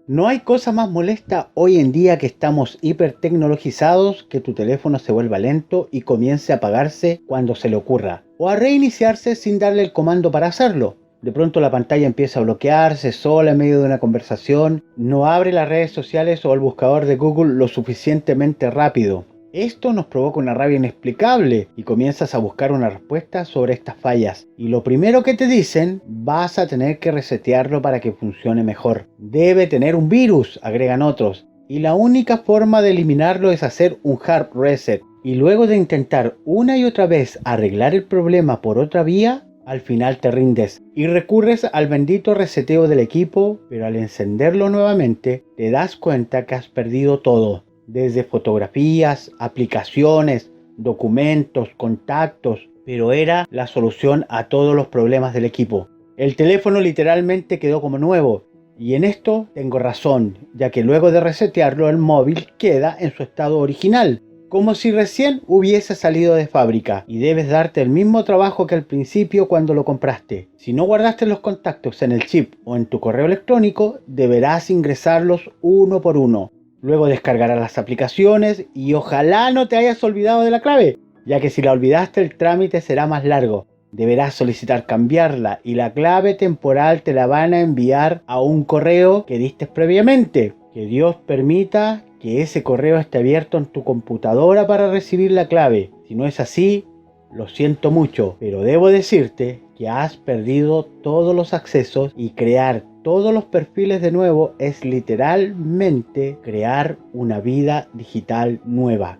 No hay cosa más molesta hoy en día que estamos hipertecnologizados que tu teléfono se vuelva lento y comience a apagarse cuando se le ocurra, o a reiniciarse sin darle el comando para hacerlo. De pronto la pantalla empieza a bloquearse sola en medio de una conversación, no abre las redes sociales o el buscador de Google lo suficientemente rápido. Esto nos provoca una rabia inexplicable y comienzas a buscar una respuesta sobre estas fallas. Y lo primero que te dicen, vas a tener que resetearlo para que funcione mejor. Debe tener un virus, agregan otros. Y la única forma de eliminarlo es hacer un hard reset. Y luego de intentar una y otra vez arreglar el problema por otra vía, al final te rindes y recurres al bendito reseteo del equipo, pero al encenderlo nuevamente te das cuenta que has perdido todo. Desde fotografías, aplicaciones, documentos, contactos, pero era la solución a todos los problemas del equipo. El teléfono literalmente quedó como nuevo, y en esto tengo razón, ya que luego de resetearlo el móvil queda en su estado original, como si recién hubiese salido de fábrica, y debes darte el mismo trabajo que al principio cuando lo compraste. Si no guardaste los contactos en el chip o en tu correo electrónico, deberás ingresarlos uno por uno. Luego descargarás las aplicaciones y ojalá no te hayas olvidado de la clave, ya que si la olvidaste el trámite será más largo. Deberás solicitar cambiarla y la clave temporal te la van a enviar a un correo que diste previamente. Que Dios permita que ese correo esté abierto en tu computadora para recibir la clave. Si no es así, lo siento mucho, pero debo decirte que has perdido todos los accesos y crear todos los perfiles de nuevo es literalmente crear una vida digital nueva.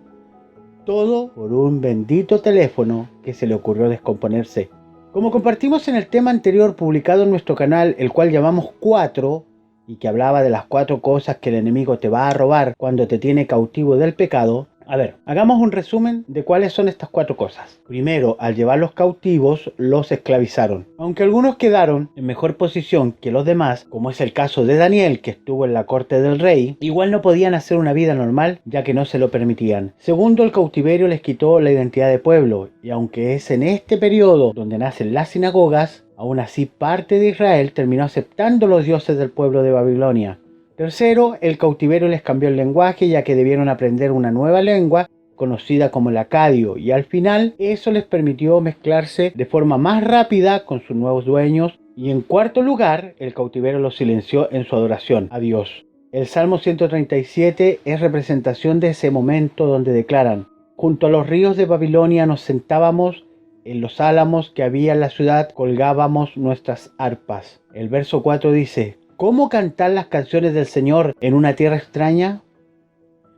Todo por un bendito teléfono que se le ocurrió descomponerse. Como compartimos en el tema anterior publicado en nuestro canal, el cual llamamos 4, y que hablaba de las 4 cosas que el enemigo te va a robar cuando te tiene cautivo del pecado, a ver, hagamos un resumen de cuáles son estas 4 cosas. Primero, al llevarlos cautivos, los esclavizaron. Aunque algunos quedaron en mejor posición que los demás, como es el caso de Daniel, que estuvo en la corte del rey, igual no podían hacer una vida normal, ya que no se lo permitían. Segundo, el cautiverio les quitó la identidad de pueblo, y aunque es en este periodo donde nacen las sinagogas, aún así parte de Israel terminó aceptando los dioses del pueblo de Babilonia. Tercero, el cautiverio les cambió el lenguaje, ya que debieron aprender una nueva lengua conocida como el acadio, y al final eso les permitió mezclarse de forma más rápida con sus nuevos dueños. Y en cuarto lugar, el cautiverio los silenció en su adoración a Dios. El Salmo 137 es representación de ese momento donde declaran: junto a los ríos de Babilonia nos sentábamos, en los álamos que había en la ciudad colgábamos nuestras arpas. El verso 4 dice: ¿cómo cantar las canciones del Señor en una tierra extraña?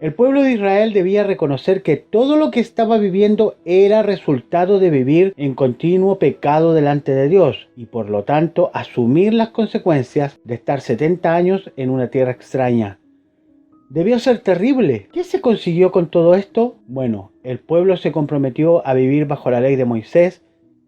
El pueblo de Israel debía reconocer que todo lo que estaba viviendo era resultado de vivir en continuo pecado delante de Dios y por lo tanto asumir las consecuencias de estar 70 años en una tierra extraña. Debió ser terrible. ¿Qué se consiguió con todo esto? Bueno, el pueblo se comprometió a vivir bajo la ley de Moisés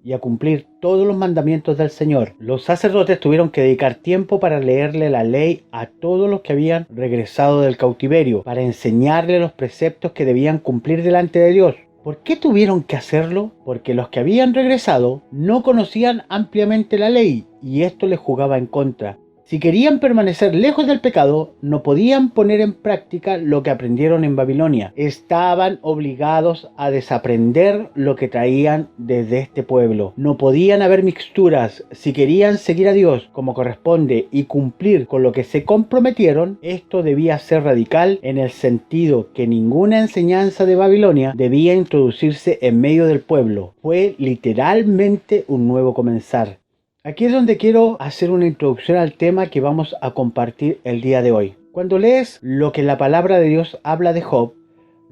y a cumplir todos los mandamientos del Señor. Los sacerdotes tuvieron que dedicar tiempo para leerle la ley a todos los que habían regresado del cautiverio, para enseñarle los preceptos que debían cumplir delante de Dios. ¿Por qué tuvieron que hacerlo? Porque los que habían regresado no conocían ampliamente la ley y esto les jugaba en contra. Si querían permanecer lejos del pecado, no podían poner en práctica lo que aprendieron en Babilonia. Estaban obligados a desaprender lo que traían desde este pueblo. No podían haber mixturas. Si querían seguir a Dios como corresponde y cumplir con lo que se comprometieron, esto debía ser radical en el sentido que ninguna enseñanza de Babilonia debía introducirse en medio del pueblo. Fue literalmente un nuevo comenzar. Aquí es donde quiero hacer una introducción al tema que vamos a compartir el día de hoy. Cuando lees lo que la palabra de Dios habla de Job,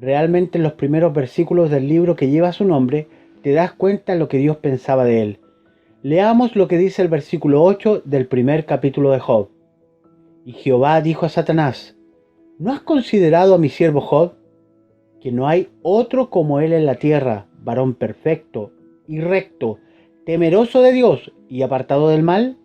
realmente en los primeros versículos del libro que lleva su nombre, te das cuenta de lo que Dios pensaba de él. Leamos lo que dice el versículo 8 del primer capítulo de Job. Y Jehová dijo a Satanás: ¿no has considerado a mi siervo Job? Que no hay otro como él en la tierra, varón perfecto y recto, temeroso de Dios y apartado del mal.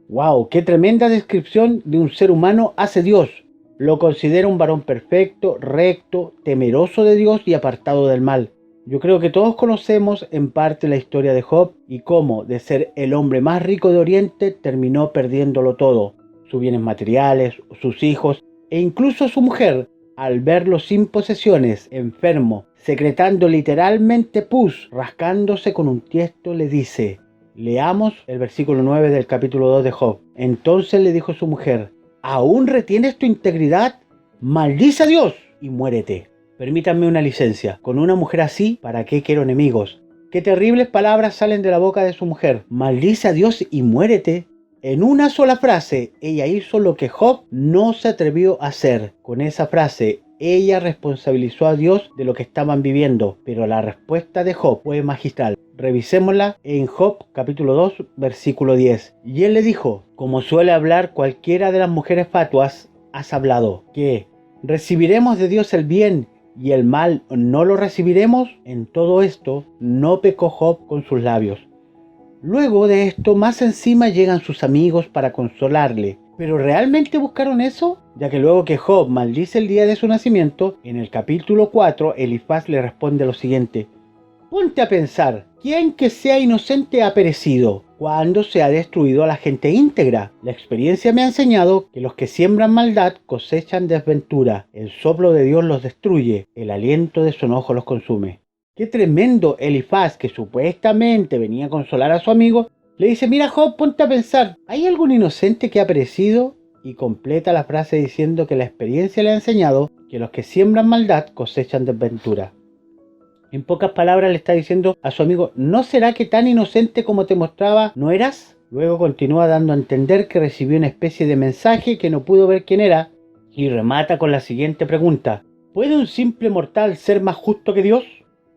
¡Wow! ¡Qué tremenda descripción de un ser humano hace Dios! Lo considera un varón perfecto, recto, temeroso de Dios y apartado del mal. Yo creo que todos conocemos en parte la historia de Job y cómo, de ser el hombre más rico de Oriente, terminó perdiéndolo todo. sus bienes materiales, sus hijos e incluso su mujer, al verlo sin posesiones, enfermo, secretando literalmente pus, rascándose con un tiesto, le dice. Leamos el versículo 9 del capítulo 2 de Job. Entonces le dijo su mujer, ¿aún retienes tu integridad? Maldice a Dios y muérete. Permítanme una licencia. Con una mujer así, ¿para qué quiero enemigos? Qué terribles palabras salen de la boca de su mujer. Maldice a Dios y muérete. En una sola frase, ella hizo lo que Job no se atrevió a hacer. Con esa frase, ella responsabilizó a Dios de lo que estaban viviendo, pero la respuesta de Job fue magistral. Revisémosla en Job capítulo 2, versículo 10. Y él le dijo, como suele hablar cualquiera de las mujeres fatuas, has hablado, que recibiremos de Dios el bien y el mal no lo recibiremos. En todo esto no pecó Job con sus labios. Luego de esto, más encima llegan sus amigos para consolarle. ¿Pero realmente buscaron eso? Ya que luego que Job maldice el día de su nacimiento, en el capítulo 4, Elifaz le responde lo siguiente. Ponte a pensar, ¿quién que sea inocente ha perecido? ¿Cuándo se ha destruido a la gente íntegra? La experiencia me ha enseñado que los que siembran maldad cosechan desventura. El soplo de Dios los destruye, el aliento de su enojo los consume. Qué tremendo. Elifaz, que supuestamente venía a consolar a su amigo, le dice, mira Job, ponte a pensar, ¿hay algún inocente que ha perecido? Y completa la frase diciendo que la experiencia le ha enseñado que los que siembran maldad cosechan desventura. En pocas palabras le está diciendo a su amigo, ¿no será que tan inocente como te mostraba no eras? Luego continúa dando a entender que recibió una especie de mensaje que no pudo ver quién era y remata con la siguiente pregunta. ¿Puede un simple mortal ser más justo que Dios?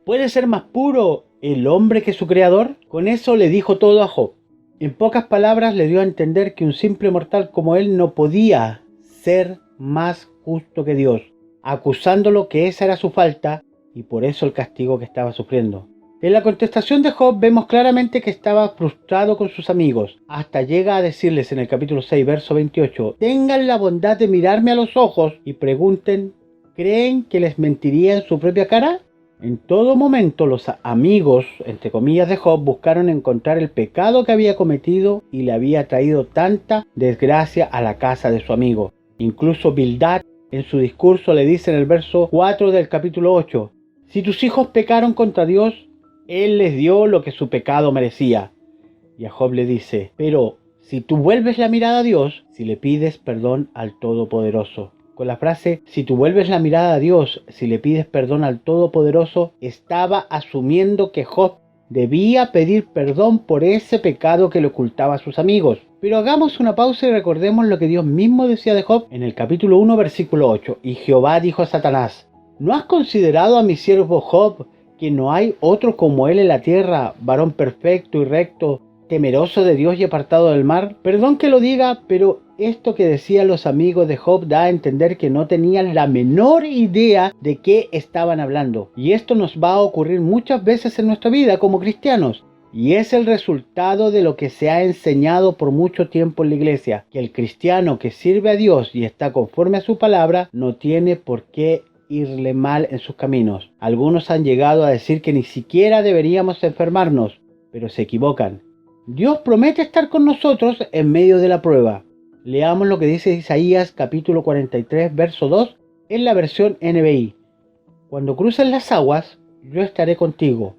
¿Puede ser más puro el hombre que su creador? Con eso le dijo todo a Job. En pocas palabras le dio a entender que un simple mortal como él no podía ser más justo que Dios, acusándolo que esa era su falta y por eso el castigo que estaba sufriendo. En la contestación de Job vemos claramente que estaba frustrado con sus amigos, hasta llega a decirles en el capítulo 6, verso 28, tengan la bondad de mirarme a los ojos y pregunten, ¿creen que les mentiría en su propia cara? En todo momento los amigos, entre comillas, de Job buscaron encontrar el pecado que había cometido y le había traído tanta desgracia a la casa de su amigo. Incluso Bildad en su discurso le dice en el verso 4 del capítulo 8, si tus hijos pecaron contra Dios, Él les dio lo que su pecado merecía. Y a Job le dice, pero si tú vuelves la mirada a Dios, si le pides perdón al Todopoderoso. Con la frase, si tú vuelves la mirada a Dios, si le pides perdón al Todopoderoso, estaba asumiendo que Job debía pedir perdón por ese pecado que le ocultaba a sus amigos. Pero hagamos una pausa y recordemos lo que Dios mismo decía de Job en el capítulo 1, versículo 8. Y Jehová dijo a Satanás, ¿no has considerado a mi siervo Job, que no hay otro como él en la tierra, varón perfecto y recto, temeroso de Dios y apartado del mal? Perdón que lo diga, pero esto que decían los amigos de Job da a entender que no tenían la menor idea de qué estaban hablando. Y esto nos va a ocurrir muchas veces en nuestra vida como cristianos. Y es el resultado de lo que se ha enseñado por mucho tiempo en la iglesia, que el cristiano que sirve a Dios y está conforme a su palabra no tiene por qué irle mal en sus caminos. Algunos han llegado a decir que ni siquiera deberíamos enfermarnos, pero se equivocan. Dios promete estar con nosotros en medio de la prueba. Leamos lo que dice Isaías capítulo 43, verso 2 en la versión NBI. Cuando cruces las aguas, yo estaré contigo.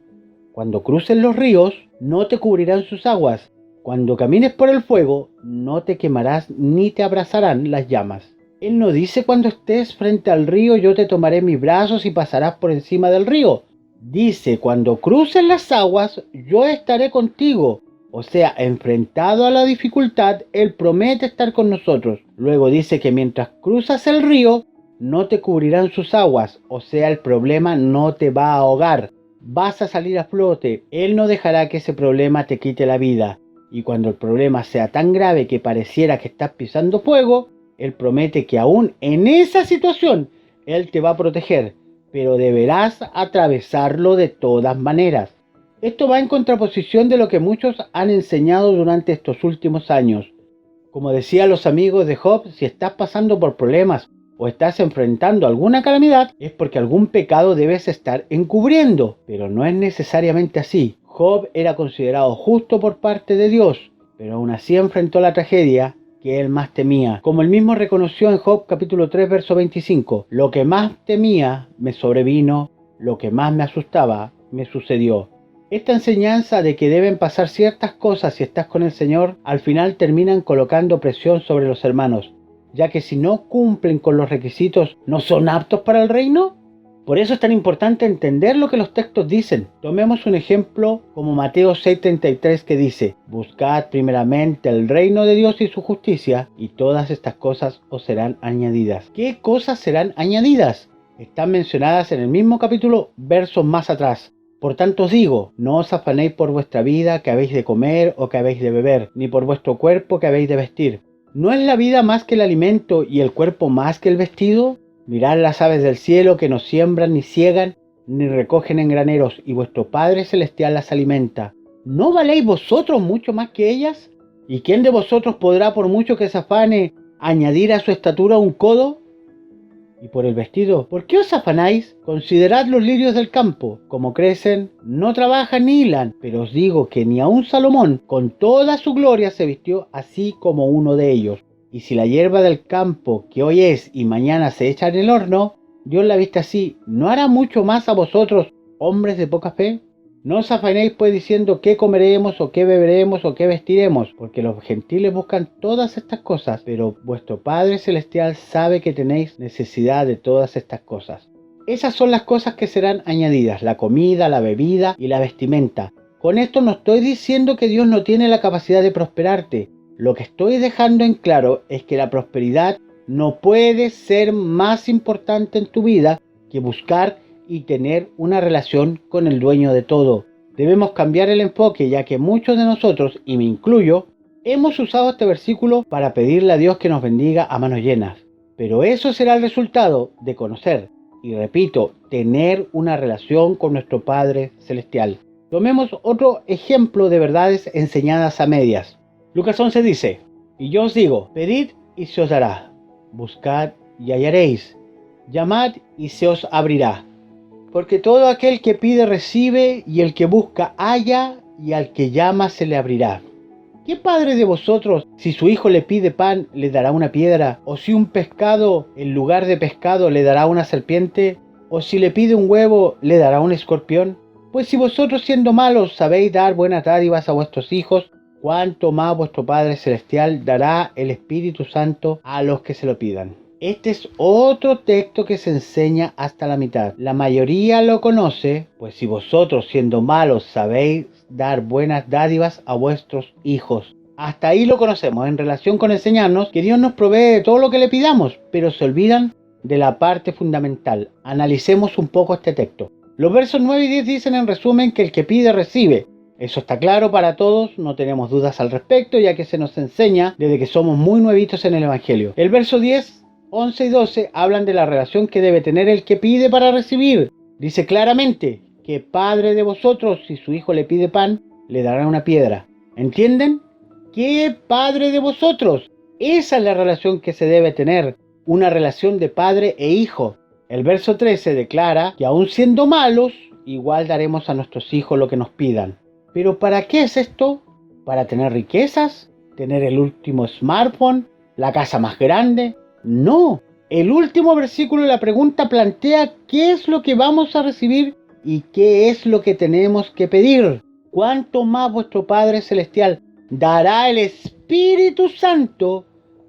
Cuando cruces los ríos, no te cubrirán sus aguas. Cuando camines por el fuego, no te quemarás ni te abrazarán las llamas. Él no dice cuando estés frente al río, yo te tomaré en mis brazos y pasarás por encima del río. Dice, cuando cruces las aguas, yo estaré contigo. O sea, enfrentado a la dificultad, Él promete estar con nosotros. Luego dice que mientras cruzas el río, no te cubrirán sus aguas. O sea, el problema no te va a ahogar. Vas a salir a flote. Él no dejará que ese problema te quite la vida. Y cuando el problema sea tan grave que pareciera que estás pisando fuego, Él promete que aún en esa situación, Él te va a proteger. Pero deberás atravesarlo de todas maneras. Esto va en contraposición de lo que muchos han enseñado durante estos últimos años. Como decían los amigos de Job, si estás pasando por problemas o estás enfrentando alguna calamidad, es porque algún pecado debes estar encubriendo. Pero no es necesariamente así. Job era considerado justo por parte de Dios, pero aún así enfrentó la tragedia que él más temía. Como él mismo reconoció en Job capítulo 3, verso 25, lo que más temía me sobrevino, lo que más me asustaba me sucedió. Esta enseñanza de que deben pasar ciertas cosas si estás con el Señor, al final terminan colocando presión sobre los hermanos, ya que si no cumplen con los requisitos, ¿no son aptos para el reino? Por eso es tan importante entender lo que los textos dicen. Tomemos un ejemplo como Mateo 6:33 que dice: buscad primeramente el reino de Dios y su justicia, y todas estas cosas os serán añadidas. ¿Qué cosas serán añadidas? Están mencionadas en el mismo capítulo, versos más atrás. Por tanto os digo, no os afanéis por vuestra vida, que habéis de comer o que habéis de beber, ni por vuestro cuerpo, que habéis de vestir. ¿No es la vida más que el alimento y el cuerpo más que el vestido? Mirad las aves del cielo, que no siembran ni ciegan, ni recogen en graneros, y vuestro Padre Celestial las alimenta. ¿No valéis vosotros mucho más que ellas? ¿Y quién de vosotros podrá, por mucho que se afane, añadir a su estatura un codo? Y por el vestido, ¿por qué os afanáis? Considerad los lirios del campo, como crecen, no trabajan ni hilan, pero os digo que ni aun Salomón, con toda su gloria, se vistió así como uno de ellos. Y si la hierba del campo, que hoy es y mañana se echa en el horno, Dios la viste así, ¿no hará mucho más a vosotros, hombres de poca fe? No os afanéis pues diciendo qué comeremos o qué beberemos o qué vestiremos, porque los gentiles buscan todas estas cosas, pero vuestro Padre Celestial sabe que tenéis necesidad de todas estas cosas. Esas son las cosas que serán añadidas: la comida, la bebida y la vestimenta. Con esto no estoy diciendo que Dios no tiene la capacidad de prosperarte. Lo que estoy dejando en claro es que la prosperidad no puede ser más importante en tu vida que buscar y tener una relación con el dueño de todo. Debemos cambiar el enfoque, ya que muchos de nosotros, y me incluyo, hemos usado este versículo para pedirle a Dios que nos bendiga a manos llenas. Pero eso será el resultado de conocer, y repito, tener una relación con nuestro Padre Celestial. Tomemos otro ejemplo de verdades enseñadas a medias. Lucas 11 dice: y yo os digo, pedid y se os dará, buscad y hallaréis, llamad y se os abrirá. Porque todo aquel que pide recibe, y el que busca halla, y al que llama se le abrirá. ¿Qué padre de vosotros, si su hijo le pide pan, le dará una piedra? ¿O si un pescado, en lugar de pescado, le dará una serpiente? ¿O si le pide un huevo, le dará un escorpión? Pues si vosotros, siendo malos, sabéis dar buenas dádivas a vuestros hijos, cuánto más vuestro Padre Celestial dará el Espíritu Santo a los que se lo pidan. Este es otro texto que se enseña hasta la mitad. La mayoría lo conoce, pues si vosotros, siendo malos, sabéis dar buenas dádivas a vuestros hijos. Hasta ahí lo conocemos en relación con enseñarnos que Dios nos provee de todo lo que le pidamos, pero se olvidan de la parte fundamental. Analicemos un poco este texto. Los versos 9 y 10 dicen en resumen que el que pide recibe. Eso está claro para todos, no tenemos dudas al respecto, ya que se nos enseña desde que somos muy nuevitos en el Evangelio. El verso 10, 11 y 12 hablan de la relación que debe tener el que pide para recibir. Dice claramente: ¿qué padre de vosotros, si su hijo le pide pan, le dará una piedra? ¿Entienden? ¿Qué padre de vosotros? Esa es la relación que se debe tener, una relación de padre e hijo. El verso 13 declara que aun siendo malos, igual daremos a nuestros hijos lo que nos pidan. ¿Pero para qué es esto? ¿Para tener riquezas? ¿Tener el último smartphone? ¿La casa más grande? No. El último versículo de la pregunta plantea qué es lo que vamos a recibir y qué es lo que tenemos que pedir. ¿Cuánto más vuestro Padre Celestial dará el Espíritu Santo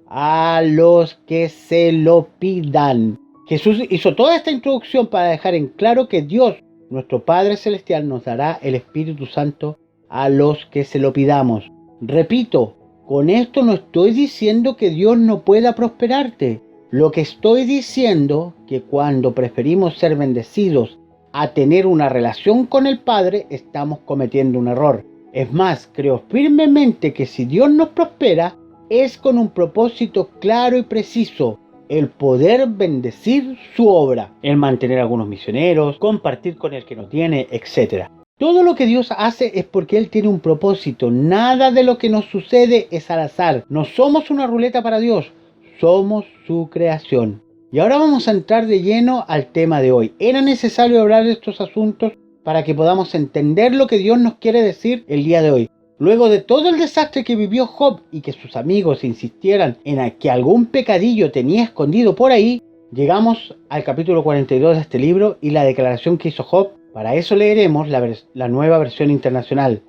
a los que se lo pidan? Jesús hizo toda esta introducción para dejar en claro que Dios, nuestro Padre Celestial, nos dará el Espíritu Santo a los que se lo pidamos. Repito, con esto no estoy diciendo que Dios no pueda prosperarte. Lo que estoy diciendo que cuando preferimos ser bendecidos a tener una relación con el Padre, estamos cometiendo un error. Es más, creo firmemente que si Dios nos prospera, es con un propósito claro y preciso: el poder bendecir su obra, el mantener a algunos misioneros, compartir con el que no tiene, etc. Todo lo que Dios hace es porque Él tiene un propósito. Nada de lo que nos sucede es al azar. No somos una ruleta para Dios, somos su creación. Y ahora vamos a entrar de lleno al tema de hoy. Era necesario hablar de estos asuntos para que podamos entender lo que Dios nos quiere decir el día de hoy. Luego de todo el desastre que vivió Job y que sus amigos insistieran en que algún pecadillo tenía escondido por ahí, llegamos al capítulo 42 de este libro y la declaración que hizo Job. Para eso leeremos la nueva versión internacional.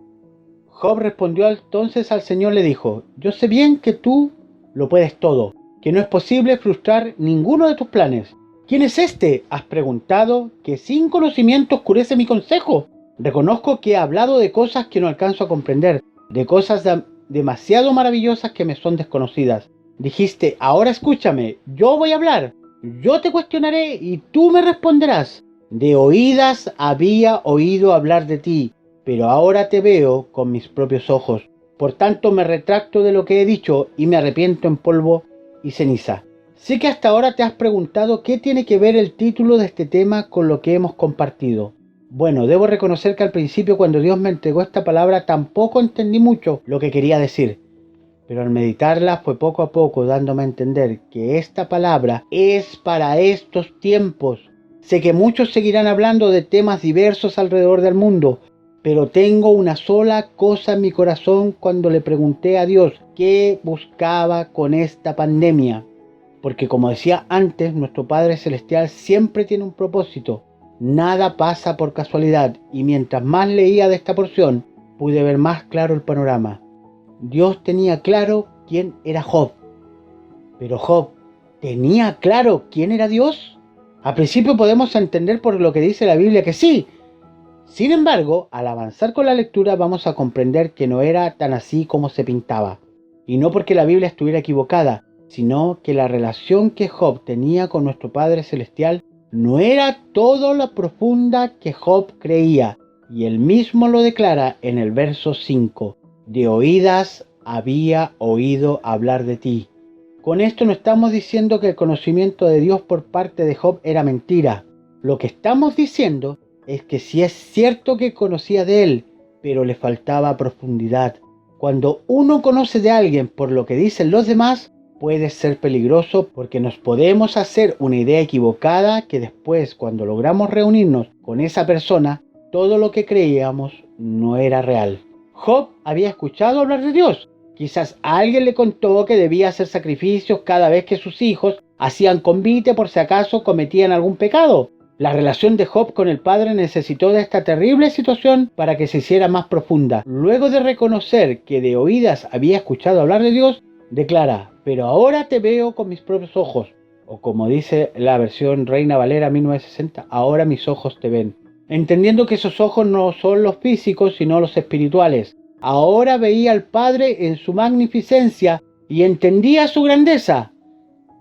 Job respondió entonces al Señor, le dijo: yo sé bien que tú lo puedes todo, que no es posible frustrar ninguno de tus planes. ¿Quién es este?, has preguntado, que sin conocimiento oscurece mi consejo. Reconozco que he hablado de cosas que no alcanzo a comprender, de cosas demasiado maravillosas que me son desconocidas. Dijiste: ahora escúchame, yo voy a hablar, yo te cuestionaré y tú me responderás. De oídas había oído hablar de ti, pero ahora te veo con mis propios ojos. Por tanto me retracto de lo que he dicho y me arrepiento en polvo y ceniza. Sé que hasta ahora te has preguntado qué tiene que ver el título de este tema con lo que hemos compartido. Bueno, debo reconocer que al principio, cuando Dios me entregó esta palabra, tampoco entendí mucho lo que quería decir. Pero al meditarla fue poco a poco dándome a entender que esta palabra es para estos tiempos. Sé que muchos seguirán hablando de temas diversos alrededor del mundo, pero tengo una sola cosa en mi corazón cuando le pregunté a Dios qué buscaba con esta pandemia. Porque, como decía antes, nuestro Padre Celestial siempre tiene un propósito. Nada pasa por casualidad, y mientras más leía de esta porción, pude ver más claro el panorama. Dios tenía claro quién era Job. Pero Job, ¿tenía claro quién era Dios? Al principio podemos entender por lo que dice la Biblia que sí. Sin embargo, al avanzar con la lectura vamos a comprender que no era tan así como se pintaba. Y no porque la Biblia estuviera equivocada, sino que la relación que Job tenía con nuestro Padre Celestial no era todo lo profunda que Job creía, y él mismo lo declara en el verso 5. De oídas había oído hablar de ti. Con esto no estamos diciendo que el conocimiento de Dios por parte de Job era mentira. Lo que estamos diciendo es que sí es cierto que conocía de él, pero le faltaba profundidad. Cuando uno conoce de alguien por lo que dicen los demás, puede ser peligroso porque nos podemos hacer una idea equivocada que después, cuando logramos reunirnos con esa persona, todo lo que creíamos no era real. Job había escuchado hablar de Dios. Quizás alguien le contó que debía hacer sacrificios cada vez que sus hijos hacían convite por si acaso cometían algún pecado. La relación de Job con el Padre necesitó de esta terrible situación para que se hiciera más profunda. Luego de reconocer que de oídas había escuchado hablar de Dios, declara: pero ahora te veo con mis propios ojos. O como dice la versión Reina Valera 1960, ahora mis ojos te ven. Entendiendo que esos ojos no son los físicos, sino los espirituales. Ahora veía al Padre en su magnificencia y entendía su grandeza.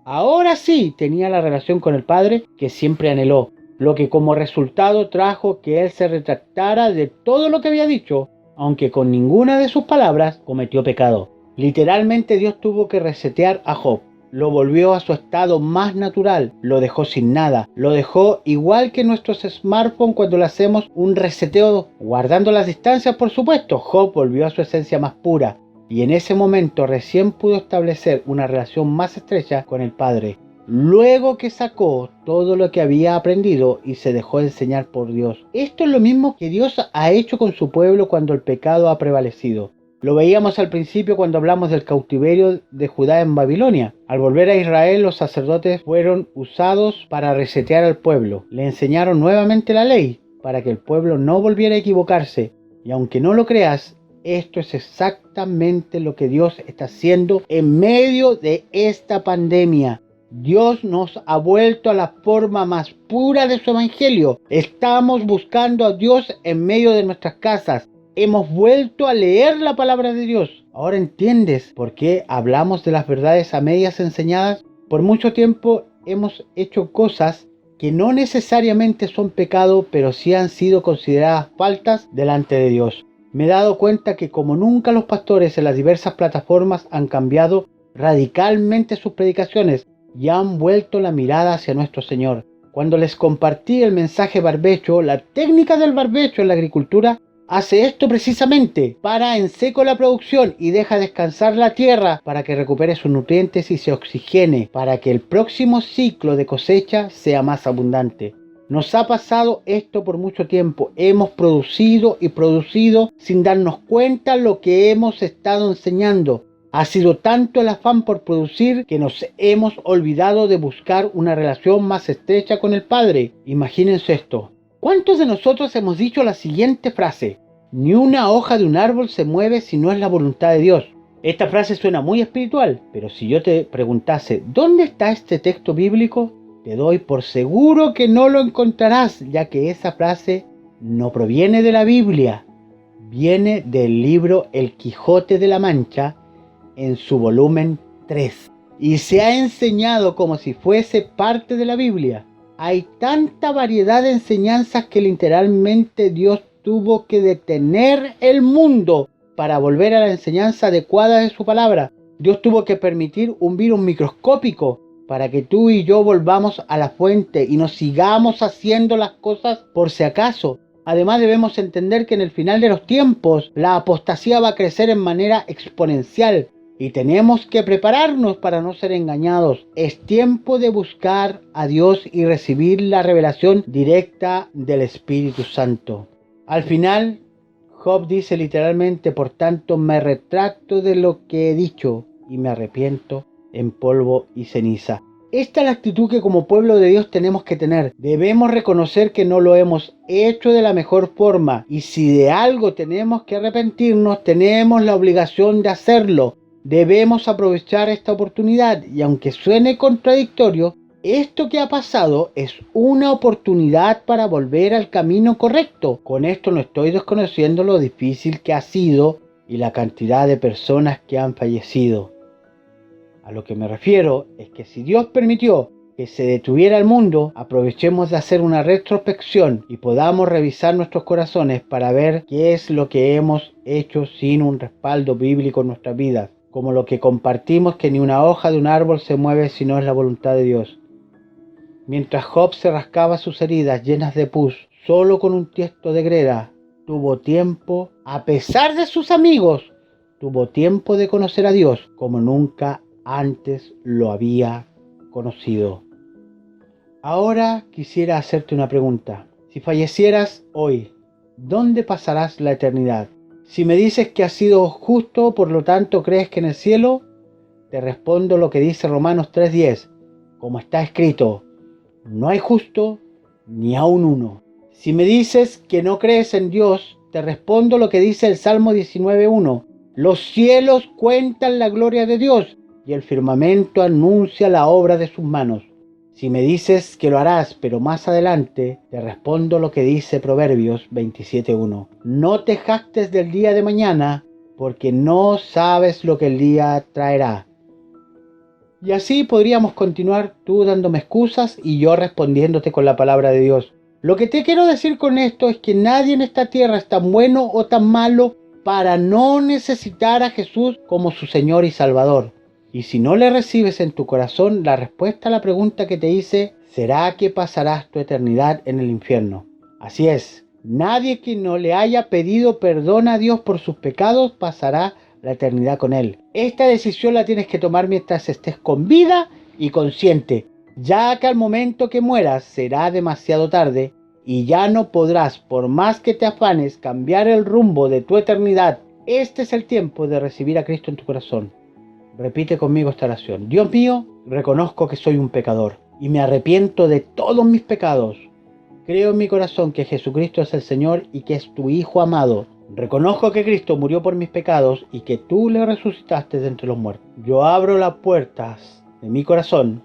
Ahora sí tenía la relación con el Padre que siempre anheló, lo que como resultado trajo que él se retractara de todo lo que había dicho, aunque con ninguna de sus palabras cometió pecado. Literalmente Dios tuvo que resetear a Job. Lo volvió a su estado más natural, lo dejó sin nada, lo dejó igual que nuestros smartphones cuando le hacemos un reseteo, guardando las distancias por supuesto. Job volvió a su esencia más pura y en ese momento recién pudo establecer una relación más estrecha con el Padre, luego que sacó todo lo que había aprendido y se dejó enseñar por Dios. Esto es lo mismo que Dios ha hecho con su pueblo cuando el pecado ha prevalecido. Lo veíamos al principio cuando hablamos del cautiverio de Judá en Babilonia. Al volver a Israel, los sacerdotes fueron usados para resetear al pueblo. Le enseñaron nuevamente la ley para que el pueblo no volviera a equivocarse. Y aunque no lo creas, esto es exactamente lo que Dios está haciendo en medio de esta pandemia. Dios nos ha vuelto a la forma más pura de su evangelio. Estamos buscando a Dios en medio de nuestras casas. Hemos vuelto a leer la palabra de Dios. Ahora entiendes por qué hablamos de las verdades a medias enseñadas. Por mucho tiempo hemos hecho cosas que no necesariamente son pecado, pero sí han sido consideradas faltas delante de Dios. Me he dado cuenta que como nunca los pastores en las diversas plataformas han cambiado radicalmente sus predicaciones y han vuelto la mirada hacia nuestro Señor. Cuando les compartí el mensaje barbecho, la técnica del barbecho en la agricultura hace esto precisamente: para en seco la producción y deja descansar la tierra para que recupere sus nutrientes y se oxigene para que el próximo ciclo de cosecha sea más abundante. Nos ha pasado esto por mucho tiempo. Hemos producido y producido sin darnos cuenta lo que hemos estado enseñando. Ha sido tanto el afán por producir que nos hemos olvidado de buscar una relación más estrecha con el Padre. Imagínense esto. ¿Cuántos de nosotros hemos dicho la siguiente frase? Ni una hoja de un árbol se mueve si no es la voluntad de Dios. Esta frase suena muy espiritual, pero si yo te preguntase, ¿dónde está este texto bíblico? Te doy por seguro que no lo encontrarás, ya que esa frase no proviene de la Biblia. Viene del libro El Quijote de la Mancha, en su volumen 3. Y se ha enseñado como si fuese parte de la Biblia. Hay tanta variedad de enseñanzas que literalmente Dios tuvo que detener el mundo para volver a la enseñanza adecuada de su palabra. Dios tuvo que permitir un virus microscópico para que tú y yo volvamos a la fuente y no sigamos haciendo las cosas por si acaso. Además debemos entender que en el final de los tiempos la apostasía va a crecer en manera exponencial y tenemos que prepararnos para no ser engañados. Es tiempo de buscar a Dios y recibir la revelación directa del Espíritu Santo. Al final, Job dice literalmente, por tanto me retracto de lo que he dicho y me arrepiento en polvo y ceniza. Esta es la actitud que como pueblo de Dios tenemos que tener. Debemos reconocer que no lo hemos hecho de la mejor forma y si de algo tenemos que arrepentirnos, tenemos la obligación de hacerlo. Debemos aprovechar esta oportunidad y aunque suene contradictorio, esto que ha pasado es una oportunidad para volver al camino correcto. Con esto no estoy desconociendo lo difícil que ha sido y la cantidad de personas que han fallecido. A lo que me refiero es que si Dios permitió que se detuviera el mundo, aprovechemos de hacer una retrospección y podamos revisar nuestros corazones para ver qué es lo que hemos hecho sin un respaldo bíblico en nuestras vidas. Como lo que compartimos, que ni una hoja de un árbol se mueve si no es la voluntad de Dios. Mientras Job se rascaba sus heridas llenas de pus, solo con un tiesto de greda, tuvo tiempo, a pesar de sus amigos, tuvo tiempo de conocer a Dios como nunca antes lo había conocido. Ahora quisiera hacerte una pregunta. Si fallecieras hoy, ¿dónde pasarás la eternidad? Si me dices que has sido justo, por lo tanto crees que en el cielo, te respondo lo que dice Romanos 3:10, como está escrito, no hay justo ni aun uno. Si me dices que no crees en Dios, te respondo lo que dice el Salmo 19:1, los cielos cuentan la gloria de Dios y el firmamento anuncia la obra de sus manos. Si me dices que lo harás, pero más adelante, te respondo lo que dice Proverbios 27:1. No te jactes del día de mañana, porque no sabes lo que el día traerá. Y así podríamos continuar, tú dándome excusas y yo respondiéndote con la palabra de Dios. Lo que te quiero decir con esto es que nadie en esta tierra es tan bueno o tan malo para no necesitar a Jesús como su Señor y Salvador. Y si no le recibes en tu corazón, la respuesta a la pregunta que te hice será que pasarás tu eternidad en el infierno. Así es, nadie que no le haya pedido perdón a Dios por sus pecados pasará la eternidad con Él. Esta decisión la tienes que tomar mientras estés con vida y consciente, ya que al momento que mueras será demasiado tarde y ya no podrás, por más que te afanes, cambiar el rumbo de tu eternidad. Este es el tiempo de recibir a Cristo en tu corazón. Repite conmigo esta oración. Dios mío, reconozco que soy un pecador y me arrepiento de todos mis pecados. Creo en mi corazón que Jesucristo es el Señor y que es tu Hijo amado. Reconozco que Cristo murió por mis pecados y que tú le resucitaste de entre los muertos. Yo abro las puertas de mi corazón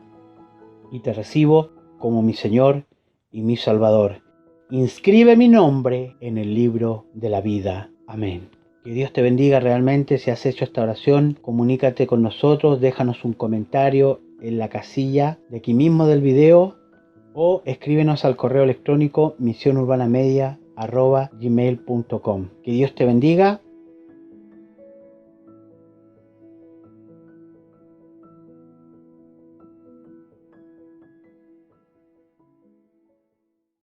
y te recibo como mi Señor y mi Salvador. Inscribe mi nombre en el libro de la vida. Amén. Que Dios te bendiga realmente. Si has hecho esta oración, comunícate con nosotros, déjanos un comentario en la casilla de aquí mismo del video o escríbenos al correo electrónico misionurbanamedia@gmail.com. Que Dios te bendiga